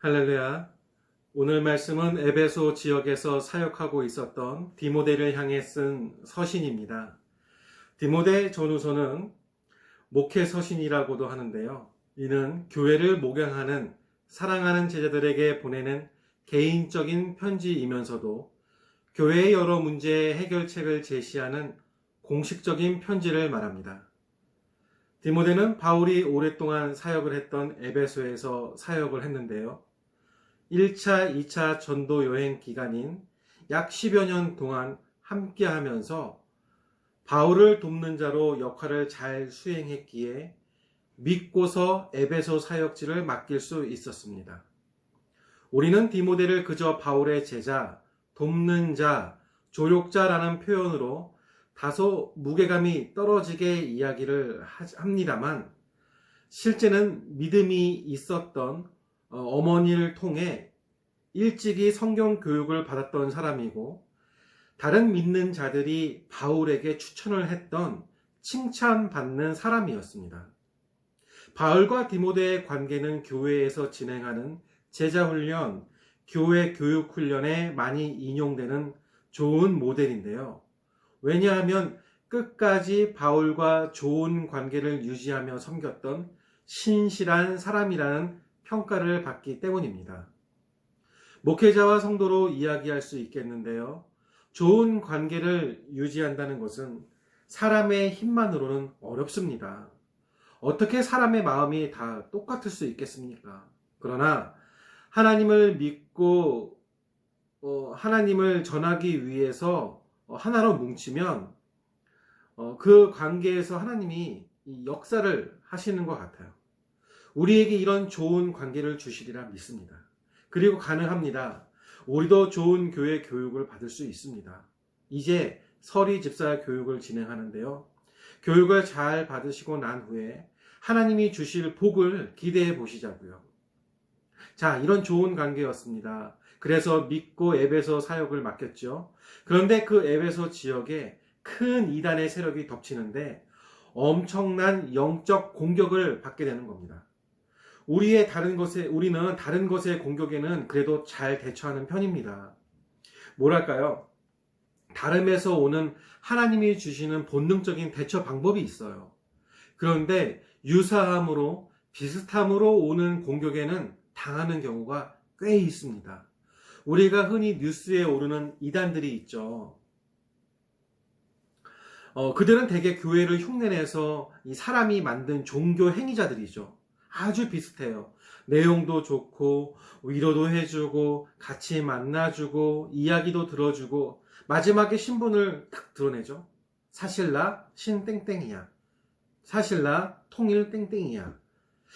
할렐루야. 오늘 말씀은 에베소 지역에서 사역하고 있었던 디모데를 향해 쓴 서신입니다. 디모데 전후서는 목회 서신이라고도 하는데요. 이는 교회를 목양하는 사랑하는 제자들에게 보내는 개인적인 편지이면서도 교회의 여러 문제의 해결책을 제시하는 공식적인 편지를 말합니다. 디모데는 바울이 오랫동안 사역을 했던 에베소에서 사역을 했는데요. 1차, 2차 전도 여행 기간인 약 10여 년 동안 함께 하면서 바울을 돕는 자로 역할을 잘 수행했기에 믿고서 에베소 사역지를 맡길 수 있었습니다. 우리는 디모데를 그저 바울의 제자, 돕는 자, 조력자라는 표현으로 다소 무게감이 떨어지게 이야기를 합니다만 실제는 믿음이 있었던 어머니를 통해 일찍이 성경 교육을 받았던 사람이고 다른 믿는 자들이 바울에게 추천을 했던 칭찬받는 사람이었습니다. 바울과 디모데의 관계는 교회에서 진행하는 제자훈련, 교회 교육훈련에 많이 인용되는 좋은 모델인데요. 왜냐하면 끝까지 바울과 좋은 관계를 유지하며 섬겼던 신실한 사람이라는 평가를 받기 때문입니다. 목회자와 성도로 이야기할 수 있겠는데요. 좋은 관계를 유지한다는 것은 사람의 힘만으로는 어렵습니다. 어떻게 사람의 마음이 다 똑같을 수 있겠습니까? 그러나 하나님을 믿고 하나님을 전하기 위해서 하나로 뭉치면 그 관계에서 하나님이 역사를 하시는 것 같아요. 우리에게 이런 좋은 관계를 주시리라 믿습니다. 그리고 가능합니다. 우리도 좋은 교회 교육을 받을 수 있습니다. 이제 서리 집사 교육을 진행하는데요. 교육을 잘 받으시고 난 후에 하나님이 주실 복을 기대해 보시자고요. 자, 이런 좋은 관계였습니다. 그래서 믿고 에베소 사역을 맡겼죠. 그런데 그 에베소 지역에 큰 이단의 세력이 덮치는데 엄청난 영적 공격을 받게 되는 겁니다. 우리는 다른 것의 공격에는 그래도 잘 대처하는 편입니다. 뭐랄까요? 다름에서 오는 하나님이 주시는 본능적인 대처 방법이 있어요. 그런데 유사함으로 비슷함으로 오는 공격에는 당하는 경우가 꽤 있습니다. 우리가 흔히 뉴스에 오르는 이단들이 있죠. 그들은 대개 교회를 흉내내서 이 사람이 만든 종교 행위자들이죠. 아주 비슷해요. 내용도 좋고 위로도 해주고 같이 만나주고 이야기도 들어주고 마지막에 신분을 탁 드러내죠. 사실 나 신땡땡이야. 사실 나 통일 땡땡이야.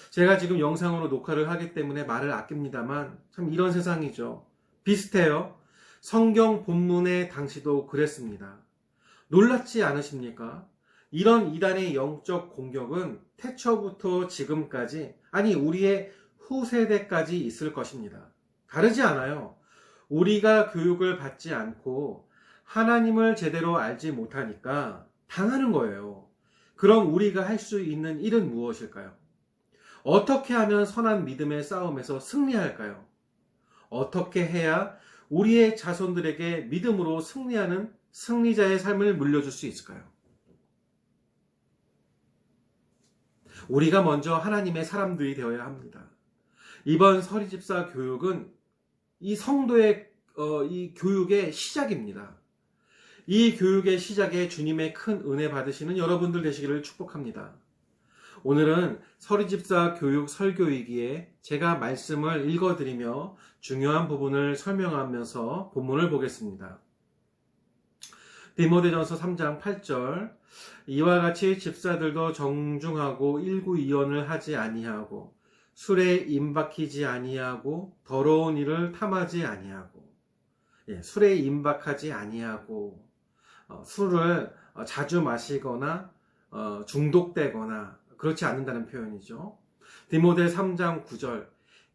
제가 지금 영상으로 녹화를 하기 때문에 말을 아낍니다만 참 이런 세상이죠. 비슷해요. 성경 본문의 당시도 그랬습니다. 놀랍지 않으십니까? 이런 이단의 영적 공격은 태초부터 지금까지, 아니 우리의 후세대까지 있을 것입니다. 다르지 않아요. 우리가 교육을 받지 않고 하나님을 제대로 알지 못하니까 당하는 거예요. 그럼 우리가 할 수 있는 일은 무엇일까요? 어떻게 하면 선한 믿음의 싸움에서 승리할까요? 어떻게 해야 우리의 자손들에게 믿음으로 승리하는 승리자의 삶을 물려줄 수 있을까요? 우리가 먼저 하나님의 사람들이 되어야 합니다. 이번 서리집사 교육은 이 성도의 이 교육의 시작입니다. 이 교육의 시작에 주님의 큰 은혜 받으시는 여러분들 되시기를 축복합니다. 오늘은 서리집사 교육 설교이기에 제가 말씀을 읽어드리며 중요한 부분을 설명하면서 본문을 보겠습니다. 디모데전서 3장 8절 이와 같이 집사들도 정중하고 일구이언을 하지 아니하고 술에 임박히지 아니하고 더러운 일을 탐하지 아니하고 술에 임박하지 아니하고 술을 자주 마시거나 중독되거나 그렇지 않는다는 표현이죠. 디모데 3장 9절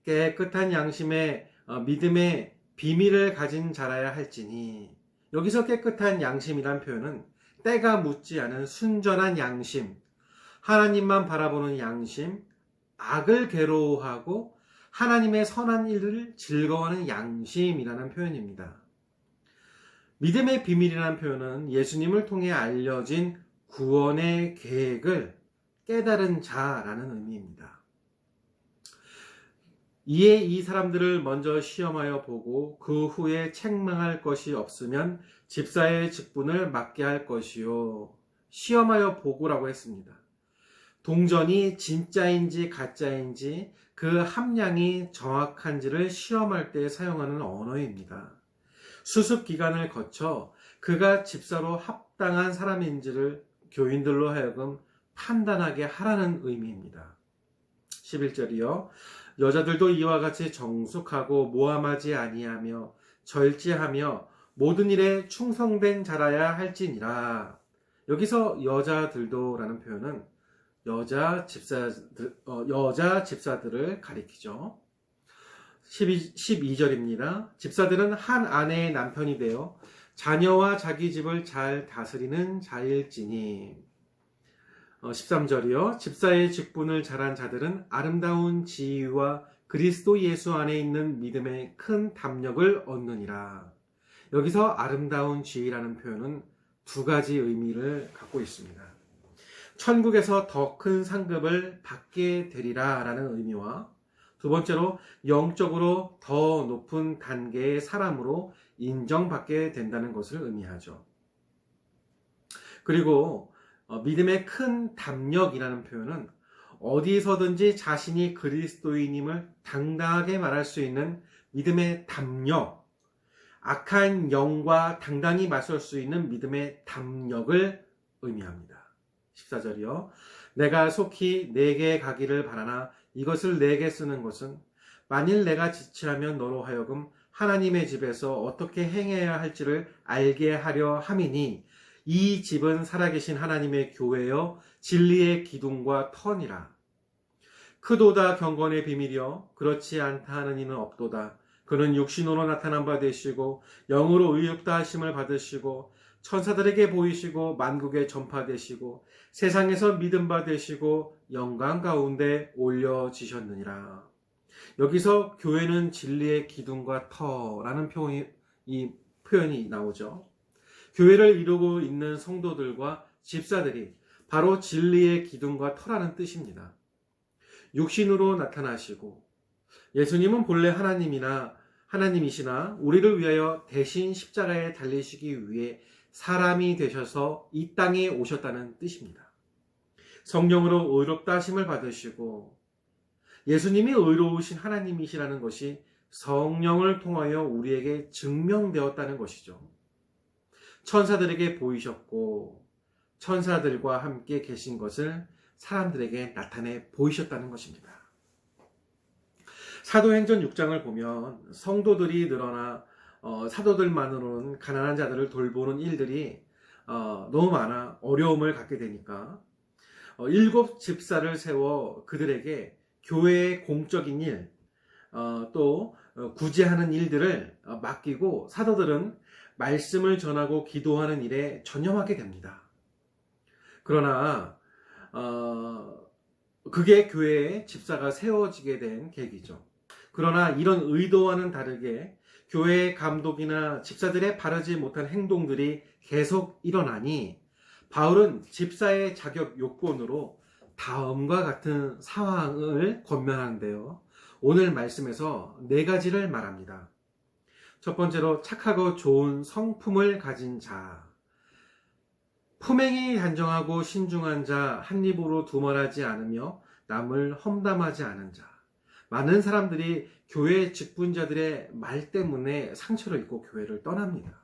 깨끗한 양심에 믿음의 비밀을 가진 자라야 할지니 여기서 깨끗한 양심이란 표현은 때가 묻지 않은 순전한 양심, 하나님만 바라보는 양심, 악을 괴로워하고 하나님의 선한 일을 즐거워하는 양심이라는 표현입니다. 믿음의 비밀이라는 표현은 예수님을 통해 알려진 구원의 계획을 깨달은 자라는 의미입니다. 이에 이 사람들을 먼저 시험하여 보고 그 후에 책망할 것이 없으면 집사의 직분을 맡게 할 것이요. 시험하여 보고라고 했습니다. 동전이 진짜인지 가짜인지 그 함량이 정확한지를 시험할 때 사용하는 언어입니다. 수습 기간을 거쳐 그가 집사로 합당한 사람인지를 교인들로 하여금 판단하게 하라는 의미입니다. 11절이요. 여자들도 이와 같이 정숙하고 모함하지 아니하며 절제하며 모든 일에 충성된 자라야 할지니라. 여기서 여자들도라는 표현은 여자 집사들을 가리키죠. 12절입니다. 집사들은 한 아내의 남편이 되어 자녀와 자기 집을 잘 다스리는 자일지니. 13절이요. 집사의 직분을 잘한 자들은 아름다운 지위와 그리스도 예수 안에 있는 믿음의 큰 담력을 얻느니라. 여기서 아름다운 지위라는 표현은 두 가지 의미를 갖고 있습니다. 천국에서 더 큰 상급을 받게 되리라 라는 의미와 두 번째로 영적으로 더 높은 단계의 사람으로 인정받게 된다는 것을 의미하죠. 그리고 믿음의 큰 담력이라는 표현은 어디서든지 자신이 그리스도인임을 당당하게 말할 수 있는 믿음의 담력, 악한 영과 당당히 맞설 수 있는 믿음의 담력을 의미합니다. 14절이요. 내가 속히 내게 가기를 바라나 이것을 내게 쓰는 것은 만일 내가 지체하면 너로 하여금 하나님의 집에서 어떻게 행해야 할지를 알게 하려 함이니 이 집은 살아계신 하나님의 교회여 진리의 기둥과 터니라. 크도다 경건의 비밀이여 그렇지 않다 하는 이는 없도다. 그는 육신으로 나타난 바 되시고 영으로 의롭다 하심을 받으시고 천사들에게 보이시고 만국에 전파되시고 세상에서 믿음 바 되시고 영광 가운데 올려지셨느니라. 여기서 교회는 진리의 기둥과 터라는 표현이 나오죠. 교회를 이루고 있는 성도들과 집사들이 바로 진리의 기둥과 터라는 뜻입니다. 육신으로 나타나시고 예수님은 본래 하나님이시나 우리를 위하여 대신 십자가에 달리시기 위해 사람이 되셔서 이 땅에 오셨다는 뜻입니다. 성령으로 의롭다 하심을 받으시고 예수님이 의로우신 하나님이시라는 것이 성령을 통하여 우리에게 증명되었다는 것이죠. 천사들에게 보이셨고 천사들과 함께 계신 것을 사람들에게 나타내 보이셨다는 것입니다. 사도행전 6장을 보면 성도들이 늘어나 사도들만으로는 가난한 자들을 돌보는 일들이 너무 많아 어려움을 갖게 되니까 7 집사를 세워 그들에게 교회의 공적인 일, 또 구제하는 일들을 맡기고 사도들은 말씀을 전하고 기도하는 일에 전념하게 됩니다. 그러나 그게 교회의 집사가 세워지게 된 계기죠. 그러나 이런 의도와는 다르게 교회의 감독이나 집사들의 바르지 못한 행동들이 계속 일어나니 바울은 집사의 자격 요건으로 다음과 같은 상황을 권면하는데요. 오늘 말씀에서 4가지를 말합니다. 첫 번째로 착하고 좋은 성품을 가진 자, 품행이 단정하고 신중한 자, 한 입으로 두말하지 않으며 남을 험담하지 않은 자. 많은 사람들이 교회 직분자들의 말 때문에 상처를 입고 교회를 떠납니다.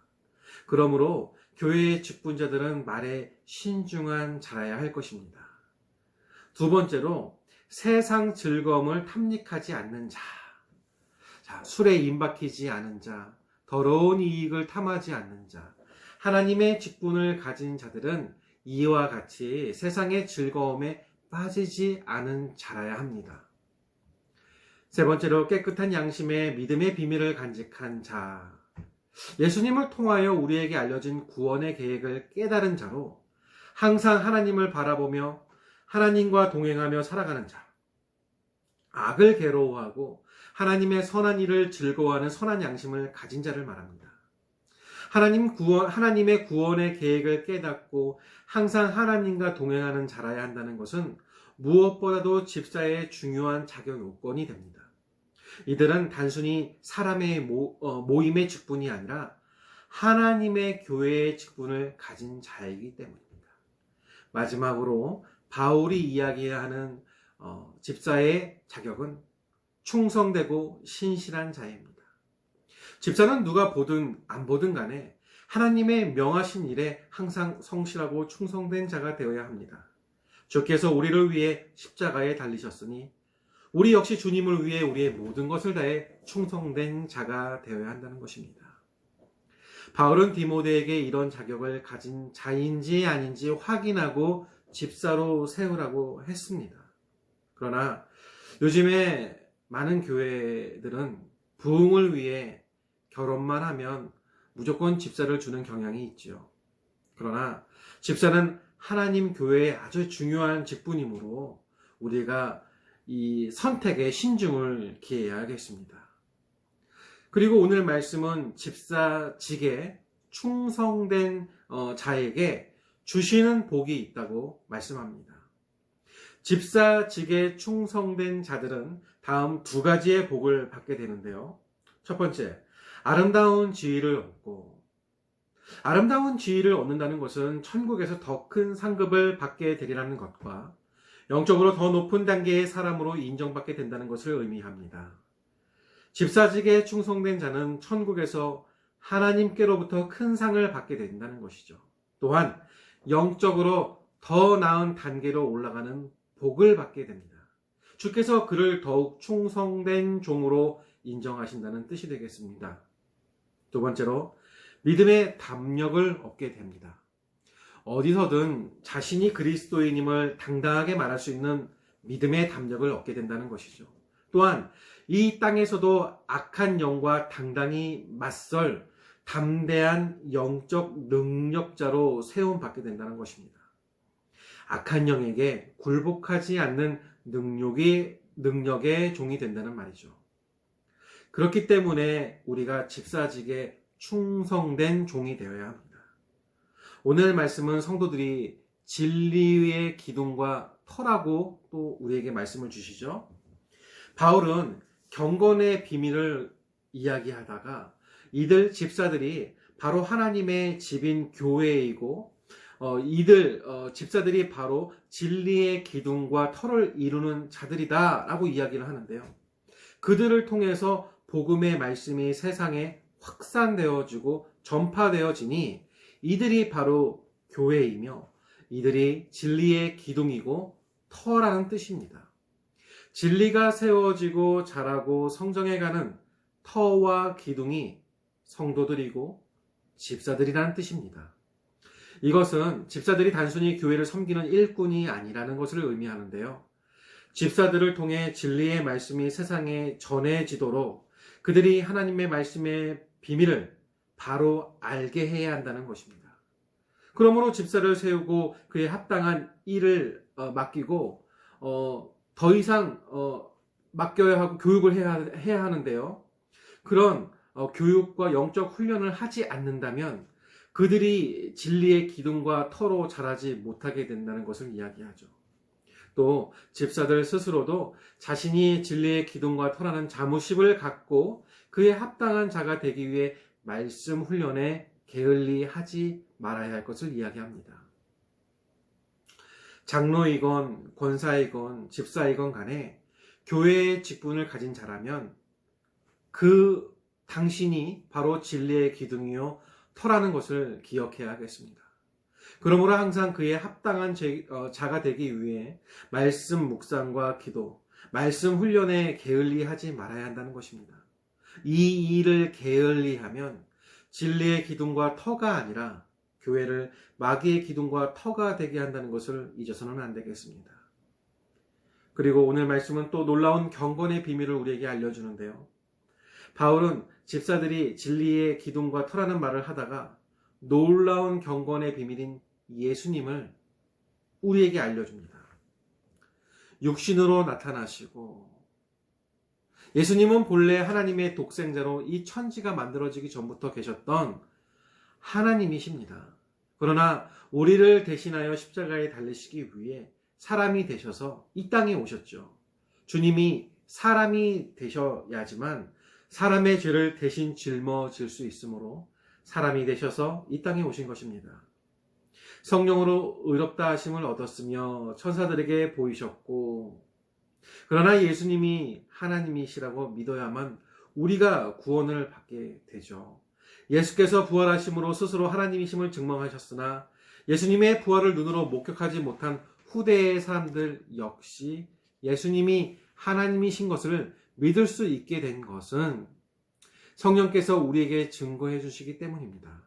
그러므로 교회의 직분자들은 말에 신중한 자라야 할 것입니다. 두 번째로 세상 즐거움을 탐닉하지 않는 자. 술에 임박히지 않은 자, 더러운 이익을 탐하지 않는 자. 하나님의 직분을 가진 자들은 이와 같이 세상의 즐거움에 빠지지 않은 자라야 합니다. 세 번째로 깨끗한 양심에 믿음의 비밀을 간직한 자. 예수님을 통하여 우리에게 알려진 구원의 계획을 깨달은 자로 항상 하나님을 바라보며 하나님과 동행하며 살아가는 자. 악을 괴로워하고 하나님의 선한 일을 즐거워하는 선한 양심을 가진 자를 말합니다. 하나님의 구원의 계획을 깨닫고 항상 하나님과 동행하는 자라야 한다는 것은 무엇보다도 집사의 중요한 자격 요건이 됩니다. 이들은 단순히 사람의 모임의 직분이 아니라 하나님의 교회의 직분을 가진 자이기 때문입니다. 마지막으로 바울이 이야기하는 집사의 자격은 충성되고 신실한 자입니다. 집사는 누가 보든 안 보든 간에 하나님의 명하신 일에 항상 성실하고 충성된 자가 되어야 합니다. 주께서 우리를 위해 십자가에 달리셨으니 우리 역시 주님을 위해 우리의 모든 것을 다해 충성된 자가 되어야 한다는 것입니다. 바울은 디모데에게 이런 자격을 가진 자인지 아닌지 확인하고 집사로 세우라고 했습니다. 그러나 요즘에 많은 교회들은 부흥을 위해 결혼만 하면 무조건 집사를 주는 경향이 있지요. 그러나 집사는 하나님 교회의 아주 중요한 직분이므로 우리가 이 선택에 신중을 기해야겠습니다. 그리고 오늘 말씀은 집사직에 충성된 자에게 주시는 복이 있다고 말씀합니다. 집사직에 충성된 자들은 다음 두 가지의 복을 받게 되는데요. 첫 번째, 아름다운 지위를 얻고, 아름다운 지위를 얻는다는 것은 천국에서 더 큰 상급을 받게 되리라는 것과 영적으로 더 높은 단계의 사람으로 인정받게 된다는 것을 의미합니다. 집사직에 충성된 자는 천국에서 하나님께로부터 큰 상을 받게 된다는 것이죠. 또한 영적으로 더 나은 단계로 올라가는 복을 받게 됩니다. 주께서 그를 더욱 충성된 종으로 인정하신다는 뜻이 되겠습니다. 두 번째로 믿음의 담력을 얻게 됩니다. 어디서든 자신이 그리스도인임을 당당하게 말할 수 있는 믿음의 담력을 얻게 된다는 것이죠. 또한 이 땅에서도 악한 영과 당당히 맞설 담대한 영적 능력자로 세움받게 된다는 것입니다. 악한 영에게 굴복하지 않는 능력의 종이 된다는 말이죠. 그렇기 때문에 우리가 집사직에 충성된 종이 되어야 합니다. 오늘 말씀은 성도들이 진리의 기둥과 터라고 또 우리에게 말씀을 주시죠. 바울은 경건의 비밀을 이야기하다가 이들 집사들이 바로 하나님의 집인 교회이고 집사들이 바로 진리의 기둥과 터를 이루는 자들이다 라고 이야기를 하는데요. 그들을 통해서 복음의 말씀이 세상에 확산되어지고 전파되어지니 이들이 바로 교회이며 이들이 진리의 기둥이고 터라는 뜻입니다. 진리가 세워지고 자라고 성장해가는 터와 기둥이 성도들이고 집사들이라는 뜻입니다. 이것은 집사들이 단순히 교회를 섬기는 일꾼이 아니라는 것을 의미하는데요. 집사들을 통해 진리의 말씀이 세상에 전해지도록 그들이 하나님의 말씀의 비밀을 바로 알게 해야 한다는 것입니다. 그러므로 집사를 세우고 그에 합당한 일을 맡기고 더 이상 맡겨야 하고 교육을 해야 하는데요. 그런 교육과 영적 훈련을 하지 않는다면 그들이 진리의 기둥과 터로 자라지 못하게 된다는 것을 이야기하죠. 또 집사들 스스로도 자신이 진리의 기둥과 터라는 자부심을 갖고 그에 합당한 자가 되기 위해 말씀 훈련에 게을리하지 말아야 할 것을 이야기합니다. 장로이건 권사이건 집사이건 간에 교회의 직분을 가진 자라면 그 당신이 바로 진리의 기둥이요 터라는 것을 기억해야 하겠습니다. 그러므로 항상 그에 합당한 자가 되기 위해 말씀 묵상과 기도, 말씀 훈련에 게을리하지 말아야 한다는 것입니다. 이 일을 게을리하면 진리의 기둥과 터가 아니라 교회를 마귀의 기둥과 터가 되게 한다는 것을 잊어서는 안 되겠습니다. 그리고 오늘 말씀은 또 놀라운 경건의 비밀을 우리에게 알려주는데요. 바울은 집사들이 진리의 기둥과 터라는 말을 하다가 놀라운 경건의 비밀인 예수님을 우리에게 알려줍니다. 육신으로 나타나시고 예수님은 본래 하나님의 독생자로 이 천지가 만들어지기 전부터 계셨던 하나님이십니다. 그러나 우리를 대신하여 십자가에 달리시기 위해 사람이 되셔서 이 땅에 오셨죠. 주님이 사람이 되셔야지만 사람의 죄를 대신 짊어질 수 있으므로 사람이 되셔서 이 땅에 오신 것입니다. 성령으로 의롭다 하심을 얻었으며 천사들에게 보이셨고, 그러나 예수님이 하나님이시라고 믿어야만 우리가 구원을 받게 되죠. 예수께서 부활하심으로 스스로 하나님이심을 증명하셨으나 예수님의 부활을 눈으로 목격하지 못한 후대의 사람들 역시 예수님이 하나님이신 것을 믿을 수 있게 된 것은 성령께서 우리에게 증거해 주시기 때문입니다.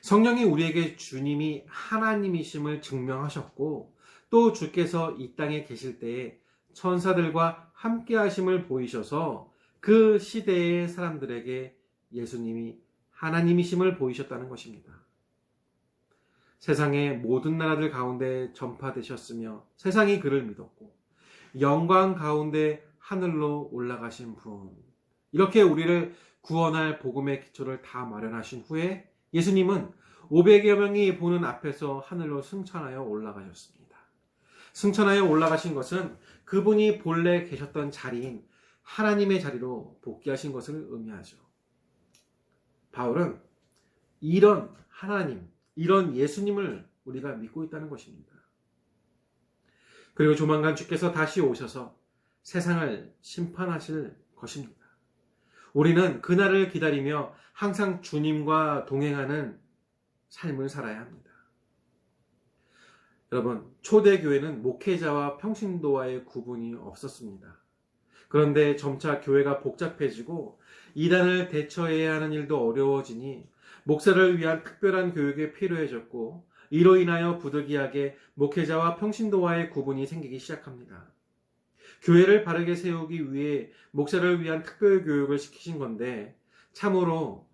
성령이 우리에게 주님이 하나님이심을 증명하셨고, 또 주께서 이 땅에 계실 때에 천사들과 함께 하심을 보이셔서 그 시대의 사람들에게 예수님이 하나님이심을 보이셨다는 것입니다. 세상의 모든 나라들 가운데 전파되셨으며 세상이 그를 믿었고 영광 가운데 하늘로 올라가신 분, 이렇게 우리를 구원할 복음의 기초를 다 마련하신 후에 예수님은 500여 명이 보는 앞에서 하늘로 승천하여 올라가셨습니다. 승천하여 올라가신 것은 그분이 본래 계셨던 자리인 하나님의 자리로 복귀하신 것을 의미하죠. 바울은 이런 하나님, 이런 예수님을 우리가 믿고 있다는 것입니다. 그리고 조만간 주께서 다시 오셔서 세상을 심판하실 것입니다. 우리는 그날을 기다리며 항상 주님과 동행하는 삶을 살아야 합니다. 여러분, 초대교회는 목회자와 평신도와의 구분이 없었습니다. 그런데 점차 교회가 복잡해지고 이단을 대처해야 하는 일도 어려워지니 목사를 위한 특별한 교육이 필요해졌고, 이로 인하여 부득이하게 목회자와 평신도와의 구분이 생기기 시작합니다. 교회를 바르게 세우기 위해 목사를 위한 특별 교육을 시키신 건데, 참으로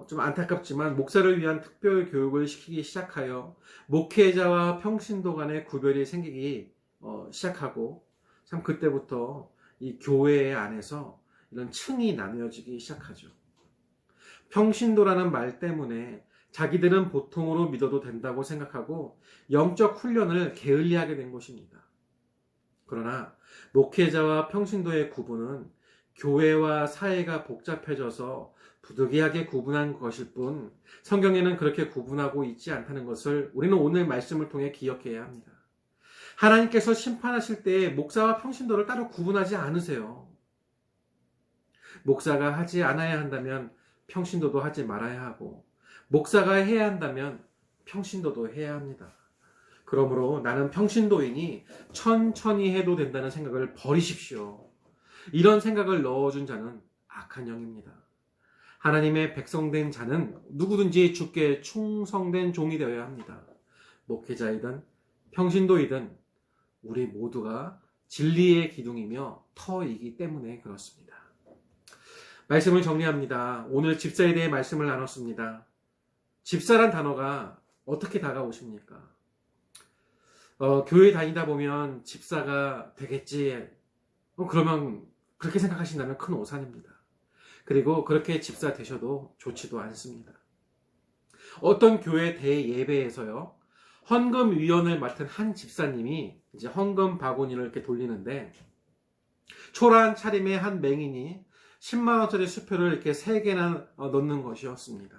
좀 안타깝지만 목사를 위한 특별 교육을 시키기 시작하여 목회자와 평신도 간의 구별이 생기기 시작하고, 참 그때부터 이 교회 안에서 이런 층이 나누어지기 시작하죠. 평신도라는 말 때문에 자기들은 보통으로 믿어도 된다고 생각하고 영적 훈련을 게을리하게 된 것입니다. 그러나 목회자와 평신도의 구분은 교회와 사회가 복잡해져서 부득이하게 구분한 것일 뿐, 성경에는 그렇게 구분하고 있지 않다는 것을 우리는 오늘 말씀을 통해 기억해야 합니다. 하나님께서 심판하실 때에 목사와 평신도를 따로 구분하지 않으세요. 목사가 하지 않아야 한다면 평신도도 하지 말아야 하고, 목사가 해야 한다면 평신도도 해야 합니다. 그러므로 나는 평신도이니 천천히 해도 된다는 생각을 버리십시오. 이런 생각을 넣어준 자는 악한 영입니다. 하나님의 백성된 자는 누구든지 주께 충성된 종이 되어야 합니다. 목회자이든 평신도이든 우리 모두가 진리의 기둥이며 터이기 때문에 그렇습니다. 말씀을 정리합니다. 오늘 집사에 대해 말씀을 나눴습니다. 집사란 단어가 어떻게 다가오십니까? 교회 다니다 보면 집사가 되겠지. 그러면 그렇게 생각하신다면 큰 오산입니다. 그리고 그렇게 집사 되셔도 좋지도 않습니다. 어떤 교회 대예배에서요, 헌금위원을 맡은 한 집사님이 이제 헌금 바구니를 이렇게 돌리는데, 초라한 차림의 한 맹인이 10만원짜리 수표를 이렇게 3개나 넣는 것이었습니다.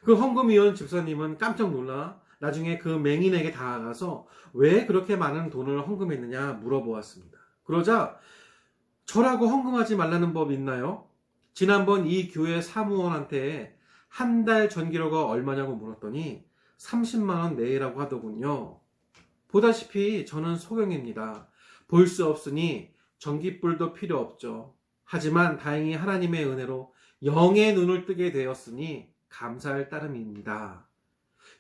그 헌금위원 집사님은 깜짝 놀라 나중에 그 맹인에게 다가가서 왜 그렇게 많은 돈을 헌금했느냐 물어보았습니다. 그러자 저라고 헌금하지 말라는 법 있나요? 지난번 이 교회 사무원한테 한 달 전기료가 얼마냐고 물었더니 30만원 내라고 하더군요. 보다시피 저는 소경입니다. 볼 수 없으니 전기불도 필요 없죠. 하지만 다행히 하나님의 은혜로 영의 눈을 뜨게 되었으니 감사할 따름입니다.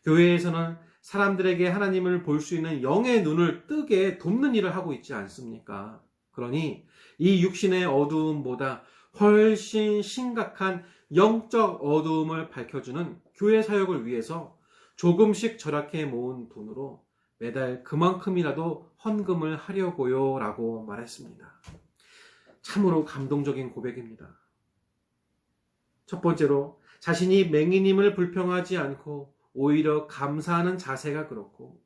교회에서는 사람들에게 하나님을 볼 수 있는 영의 눈을 뜨게 돕는 일을 하고 있지 않습니까? 그러니 이 육신의 어두움보다 훨씬 심각한 영적 어두움을 밝혀주는 교회 사역을 위해서 조금씩 절약해 모은 돈으로 매달 그만큼이라도 헌금을 하려고요 라고 말했습니다. 참으로 감동적인 고백입니다. 첫 번째로 자신이 맹인임을 불평하지 않고 오히려 감사하는 자세가 그렇고,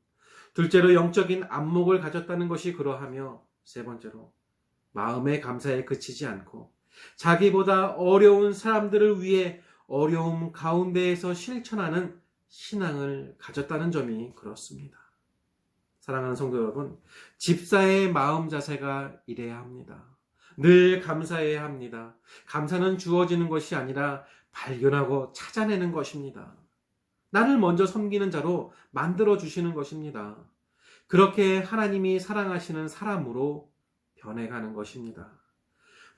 둘째로 영적인 안목을 가졌다는 것이 그러하며, 세 번째로 마음의 감사에 그치지 않고 자기보다 어려운 사람들을 위해 어려움 가운데에서 실천하는 신앙을 가졌다는 점이 그렇습니다. 사랑하는 성도 여러분, 집사의 마음 자세가 이래야 합니다. 늘 감사해야 합니다. 감사는 주어지는 것이 아니라 발견하고 찾아내는 것입니다. 나를 먼저 섬기는 자로 만들어 주시는 것입니다. 그렇게 하나님이 사랑하시는 사람으로 변해가는 것입니다.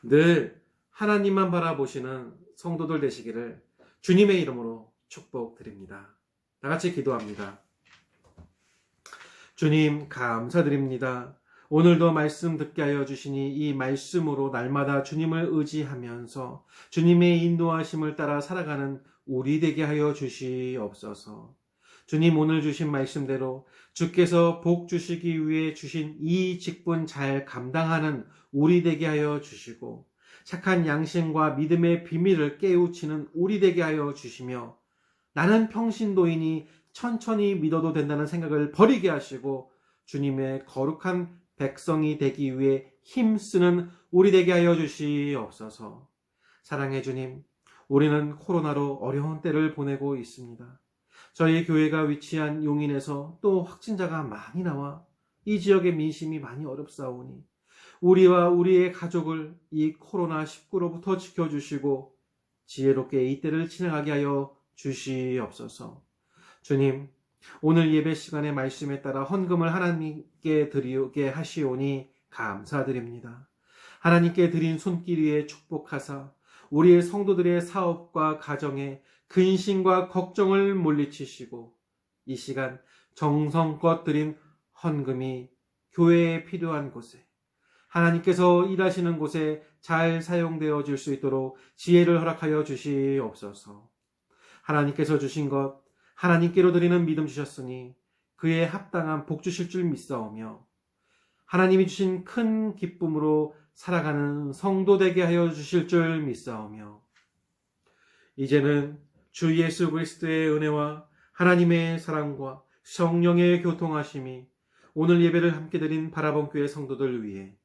늘 하나님만 바라보시는 성도들 되시기를 주님의 이름으로 축복드립니다. 다 같이 기도합니다. 주님, 감사드립니다. 오늘도 말씀 듣게 하여 주시니 이 말씀으로 날마다 주님을 의지하면서 주님의 인도하심을 따라 살아가는 우리 되게 하여 주시옵소서. 주님, 오늘 주신 말씀대로 주께서 복 주시기 위해 주신 이 직분 잘 감당하는 우리 되게 하여 주시고, 착한 양심과 믿음의 비밀을 깨우치는 우리 되게 하여 주시며, 나는 평신도이니 천천히 믿어도 된다는 생각을 버리게 하시고 주님의 거룩한 백성이 되기 위해 힘쓰는 우리 되게 하여 주시옵소서. 사랑해 주님, 우리는 코로나로 어려운 때를 보내고 있습니다. 저희 교회가 위치한 용인에서 또 확진자가 많이 나와 이 지역의 민심이 많이 어렵사오니 우리와 우리의 가족을 이 코로나19로부터 지켜주시고 지혜롭게 이 때를 지나가게 하여 주시옵소서. 주님, 오늘 예배 시간의 말씀에 따라 헌금을 하나님께 드리게 하시오니 감사드립니다. 하나님께 드린 손길 위에 축복하사 우리의 성도들의 사업과 가정에 근심과 걱정을 물리치시고, 이 시간 정성껏 드린 헌금이 교회에 필요한 곳에, 하나님께서 일하시는 곳에 잘 사용되어질 수 있도록 지혜를 허락하여 주시옵소서. 하나님께서 주신 것 하나님께로 드리는 믿음 주셨으니 그에 합당한 복 주실 줄 믿사오며, 하나님이 주신 큰 기쁨으로 살아가는 성도 되게 하여 주실 줄 믿사오며, 이제는 주 예수 그리스도의 은혜와 하나님의 사랑과 성령의 교통하심이 오늘 예배를 함께 드린 바라본 교회 성도들 위해,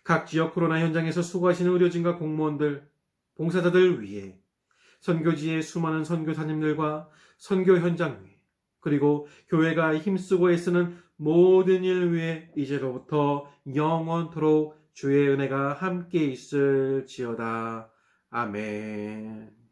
각 지역 코로나 현장에서 수고하시는 의료진과 공무원들, 봉사자들 위해, 선교지의 수많은 선교사님들과 선교 현장 위에, 그리고 교회가 힘쓰고 애쓰는 모든 일 위에 이제로부터 영원토록 주의 은혜가 함께 있을지어다. 아멘.